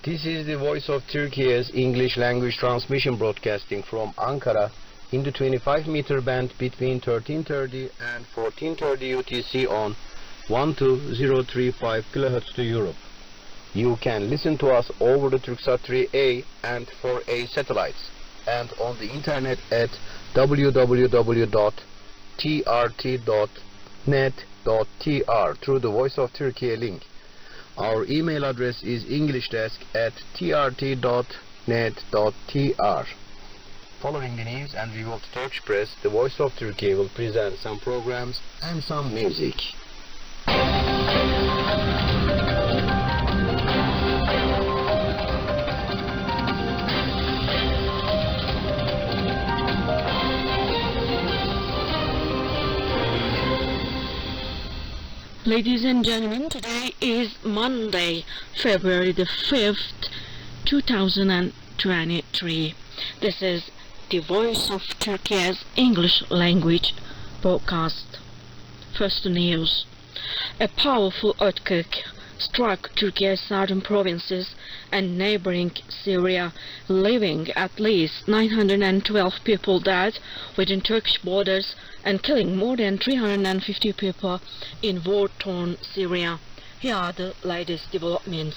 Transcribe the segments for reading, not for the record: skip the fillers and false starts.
This is the Voice of Turkey's English language transmission broadcasting from Ankara in the 25-meter band between 1330 and 1430 UTC on 12035 kHz to Europe. You can listen to us over the Turksat 3A and 4A satellites and on the internet at www.trt.net.tr through the Voice of Turkey link. Our email address is englishdesk@trt.net.tr. Following the news and review of the Turkish press, the Voice of Turkey will present some programs and some music. Ladies and gentlemen, today is Monday, February the 5th, 2023. This is the Voice of Turkey's English language broadcast. First news. A powerful earthquake struck Turkey's southern provinces and neighboring Syria, leaving at least 912 people dead within Turkish borders and killing more than 350 people in war-torn Syria. Here are the latest developments.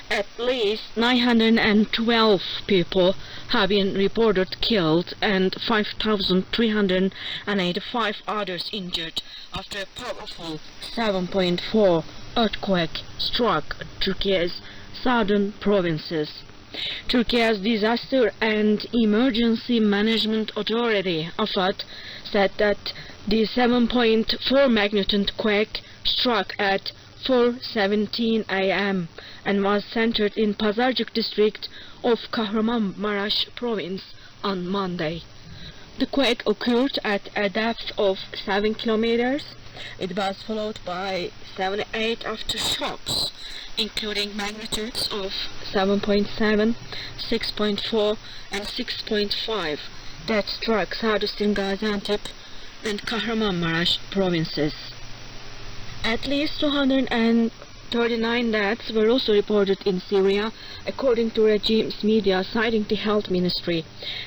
At least 912 people have been reported killed and 5,385 others injured after a powerful 7.4 earthquake struck Turkey's southern provinces. Turkey's Disaster and Emergency Management Authority, AFAD, said that the 7.4 magnitude quake struck at 4:17 a.m. and was centered in Pazarcık district of Kahramanmaraş province on Monday. The quake occurred at a depth of 7 kilometers. It was followed by 78 aftershocks, including magnitudes of 7.7, 6.4, and 6.5 that struck southeastern Gaziantep and Kahramanmaraş provinces. At least 239 deaths were also reported in Syria, according to regime's media citing the health ministry.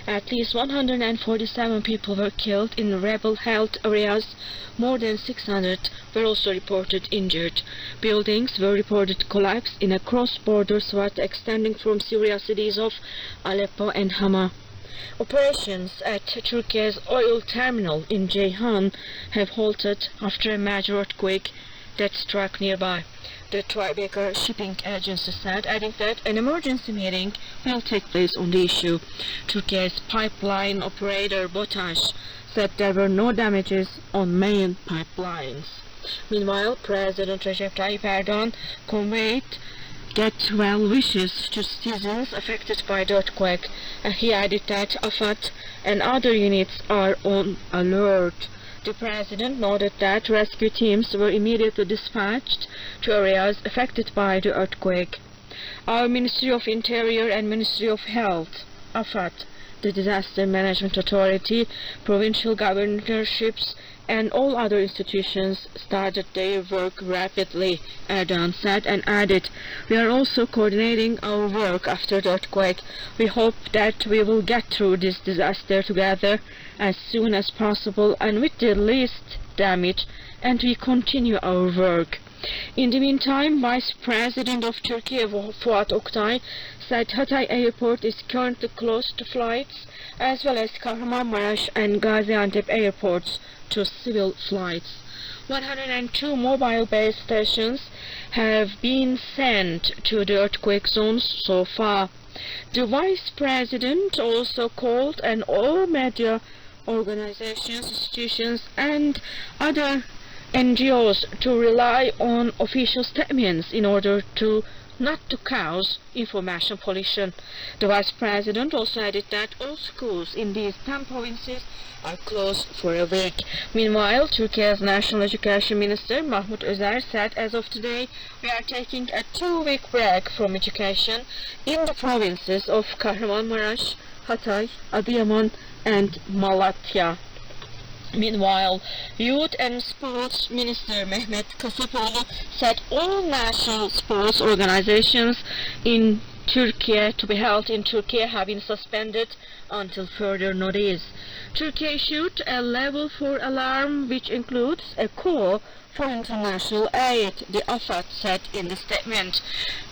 At least 147 people were killed in rebel-held areas. More than 600 were also reported injured. Buildings were reported collapsed in a cross-border threat extending from Syria cities of Aleppo and Hama. Operations at Turkey's oil terminal in Ceyhan have halted after a major earthquake that struck nearby, the Tribeca shipping agency said, adding that an emergency meeting will take place on the issue. Turkey's pipeline operator BOTAŞ said there were no damages on main pipelines. Meanwhile, President Recep Tayyip Erdoğan conveyed that well wishes to citizens affected by the earthquake. He added that AFAD and other units are on alert. The President noted that rescue teams were immediately dispatched to areas affected by the earthquake. Our Ministry of Interior and Ministry of Health, AFAD, the Disaster Management Authority, provincial governorships, and all other institutions started their work rapidly, Erdoğan said, and added, "We are also coordinating our work after the earthquake. We hope that we will get through this disaster together as soon as possible and with the least damage, and we continue our work." In the meantime, Vice President of Turkey, Fuat Oktay, said Hatay Airport is currently closed to flights, as well as Kahramanmaraş and Gaziantep airports to civil flights. 102 mobile base stations have been sent to the earthquake zones so far. The Vice President also called on all media organizations, institutions, and other NGOs to rely on official statements in order not to cause information pollution. The Vice President also added that all schools in these 10 provinces are closed for a week. Meanwhile, Turkey's National Education Minister Mahmut Özer said as of today, we are taking a 2-week break from education in the provinces of Kahramanmaraş, Hatay, Adıyaman, and Malatya. Meanwhile, Youth and Sports Minister Mehmet Kasapoğlu said all national sports organizations in Turkey to be held in Turkey have been suspended until further notice. Turkey issued a level 4 alarm which includes a call for international aid, the AFAD said in the statement.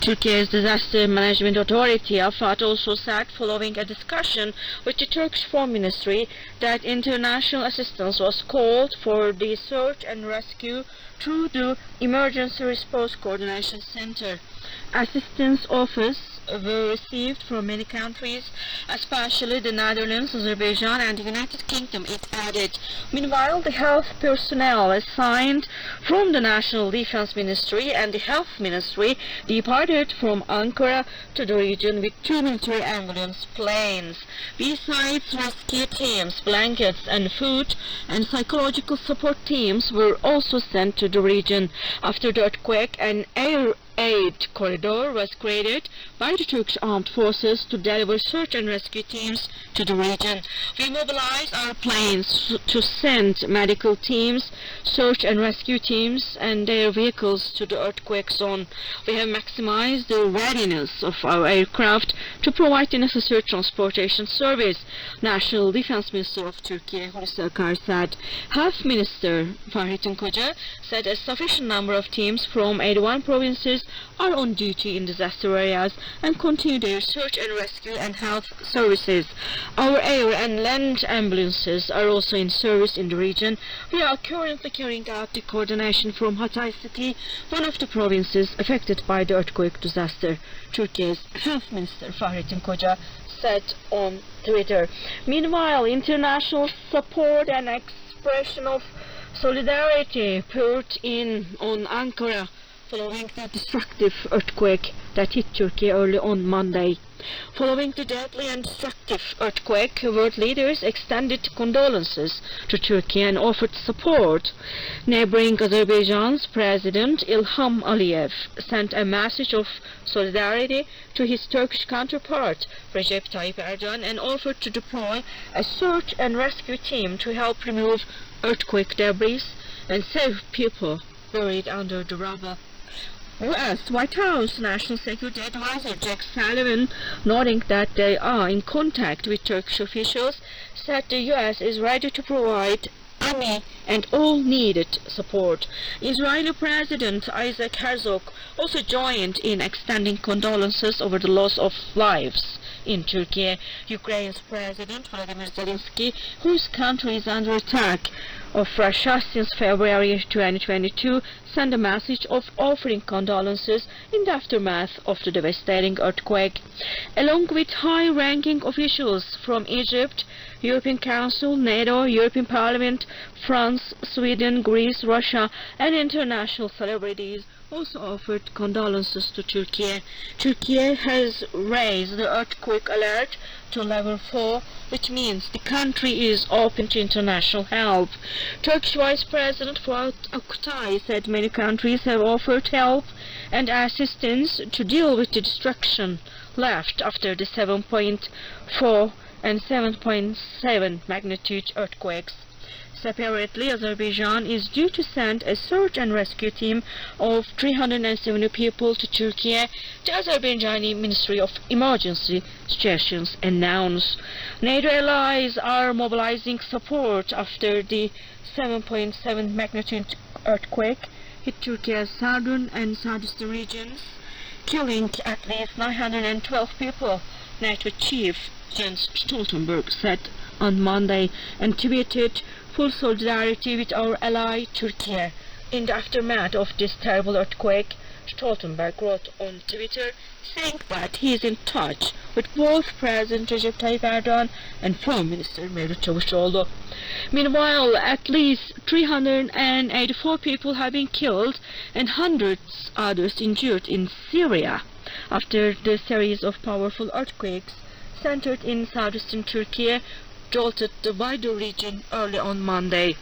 Turkey's Disaster Management Authority, AFAD, also said following a discussion with the Turkish Foreign Ministry that international assistance was called for the search and rescue through the Emergency Response Coordination Center. Assistance offers were received from many countries, especially the Netherlands, Azerbaijan and the United Kingdom, it added. Meanwhile, the health personnel assigned from the National Defense Ministry and the Health Ministry departed from Ankara to the region with 2 military ambulance planes. Besides rescue teams, blankets and food and psychological support teams were also sent to the region. After the earthquake, an air aid corridor was created by the Turkish armed forces to deliver search and rescue teams to the region. We mobilized our planes to send medical teams, search and rescue teams and their vehicles to the earthquake zone. We have maximized the readiness of our aircraft to provide the necessary transportation service, National Defense Minister of Turkey Hulusi Akar said. Health Minister Fahrettin Koca said a sufficient number of teams from 81 provinces are on duty in disaster areas and continue their search and rescue and health services. Our air and land ambulances are also in service in the region. We are currently carrying out the coordination from Hatay City, one of the provinces affected by the earthquake disaster, Turkey's Health Minister Fahrettin Koca said on Twitter. Meanwhile, international support and expression of solidarity poured in on Ankara following the destructive earthquake that hit Turkey early on Monday. Following the deadly and destructive earthquake, world leaders extended condolences to Turkey and offered support. Neighboring Azerbaijan's President Ilham Aliyev sent a message of solidarity to his Turkish counterpart Recep Tayyip Erdogan and offered to deploy a search and rescue team to help remove earthquake debris and save people buried under the rubble. U.S. White House National Security Advisor Jack Sullivan, noting that they are in contact with Turkish officials, said the U.S. is ready to provide any and all needed support. Israeli President Isaac Herzog also joined in extending condolences over the loss of lives in Turkey. Ukraine's President Vladimir Zelensky, whose country is under attack of Russia since February 2022, sent a message of offering condolences in the aftermath of the devastating earthquake. Along with high-ranking officials from Egypt, European Council, NATO, European Parliament, France, Sweden, Greece, Russia, and international celebrities also offered condolences to Turkey. Turkey has raised the earthquake alert to level 4, which means the country is open to international help. Turkish Vice President Fuat Oktay said many countries have offered help and assistance to deal with the destruction left after the 7.4 and 7.7 magnitude earthquakes. Separately, Azerbaijan is due to send a search and rescue team of 370 people to Turkey, the Azerbaijani Ministry of Emergency Situations announced. NATO allies are mobilizing support after the 7.7 magnitude earthquake hit Turkey's southern and southeastern regions, killing at least 912 people, NATO Chief Jens Stoltenberg said on Monday, and tweeted full solidarity with our ally Turkey. In the aftermath of this terrible earthquake, Stoltenberg wrote on Twitter saying that he is in touch with both President Recep Tayyip Erdogan and Foreign Minister Mevlut Çavuşoğlu. Meanwhile, at least 384 people have been killed and hundreds others injured in Syria after the series of powerful earthquakes centered in southeastern Turkey jolted the wider region early on Monday.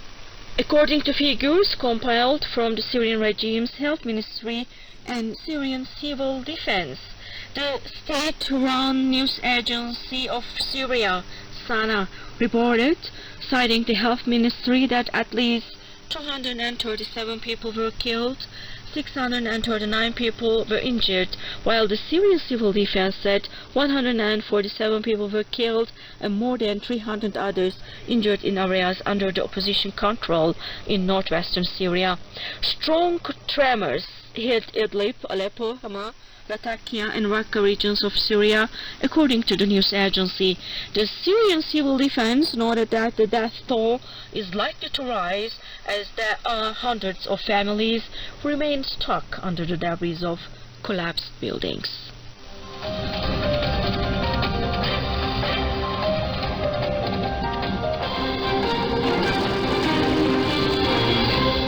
According to figures compiled from the Syrian regime's health ministry and Syrian civil defense, the state-run news agency of Syria Sana reported, citing the health ministry, that at least 237 people were killed, 639 people were injured, while the Syrian Civil Defense said 147 people were killed and more than 300 others injured in areas under the opposition control in northwestern Syria. Strong tremors hit Idlib, Aleppo, Hama, Latakia and Raqqa regions of Syria, according to the news agency. The Syrian Civil Defense noted that the death toll is likely to rise as there are hundreds of families who remain stuck under the debris of collapsed buildings.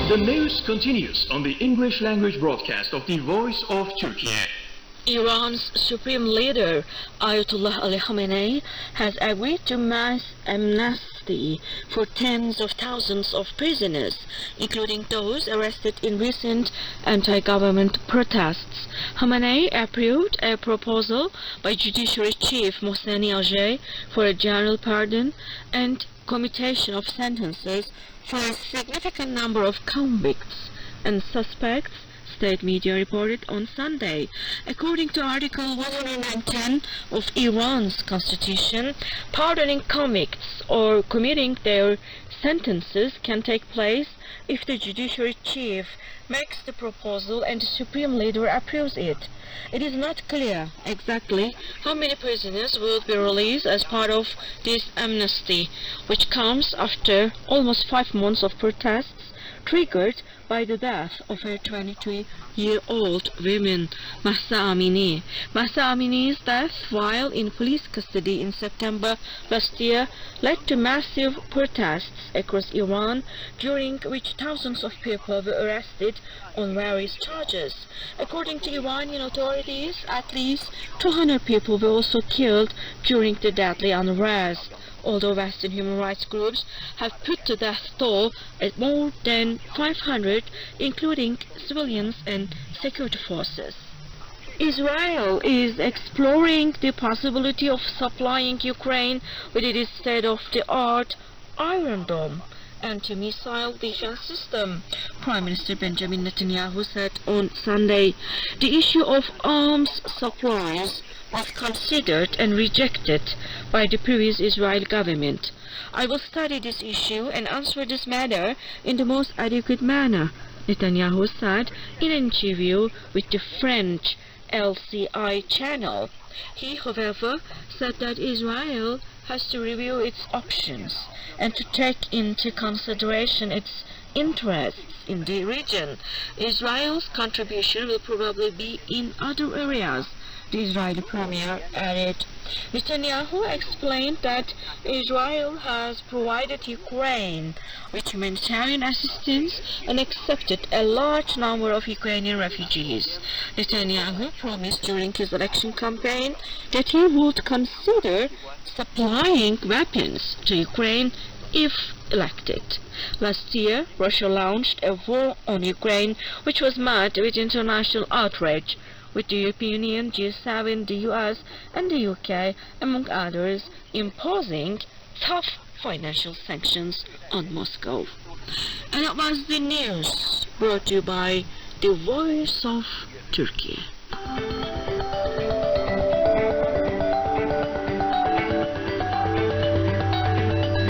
The news continues on the English language broadcast of the Voice of Turkey. Iran's supreme leader, Ayatollah Ali Khamenei, has agreed to mass amnesty for tens of thousands of prisoners, including those arrested in recent anti-government protests. Khamenei approved a proposal by Judiciary Chief Mohseni Ejei for a general pardon and commutation of sentences for a significant number of convicts and suspects, state media reported on Sunday. According to Article 110 of Iran's constitution, pardoning convicts or commuting their sentences can take place if the judiciary chief makes the proposal and the supreme leader approves it. It is not clear exactly how many prisoners will be released as part of this amnesty, which comes after almost 5 months of protests triggered by the death of a 23-year-old woman, Mahsa Amini. Mahsa Amini's death while in police custody in September last year led to massive protests across Iran, during which thousands of people were arrested on various charges. According to Iranian authorities, at least 200 people were also killed during the deadly unrest, although Western human rights groups have put the death toll at more than 500, including civilians and security forces. Israel is exploring the possibility of supplying Ukraine with its state-of-the-art Iron Dome anti-missile defense system, Prime Minister Benjamin Netanyahu said on Sunday. The issue of arms supplies was considered and rejected by the previous Israeli government. I will study this issue and answer this matter in the most adequate manner, Netanyahu said in an interview with the French LCI channel. He, however, said that Israel has to review its options and to take into consideration its interests in the region. Israel's contribution will probably be in other areas, the Israeli premier added. Netanyahu explained that Israel has provided Ukraine with humanitarian assistance and accepted a large number of Ukrainian refugees. Netanyahu promised during his election campaign that he would consider supplying weapons to Ukraine if elected. Last year, Russia launched a war on Ukraine, which was met with international outrage, with the European Union, G7, the US and the UK, among others, imposing tough financial sanctions on Moscow. And that was the news brought to you by the Voice of Turkey.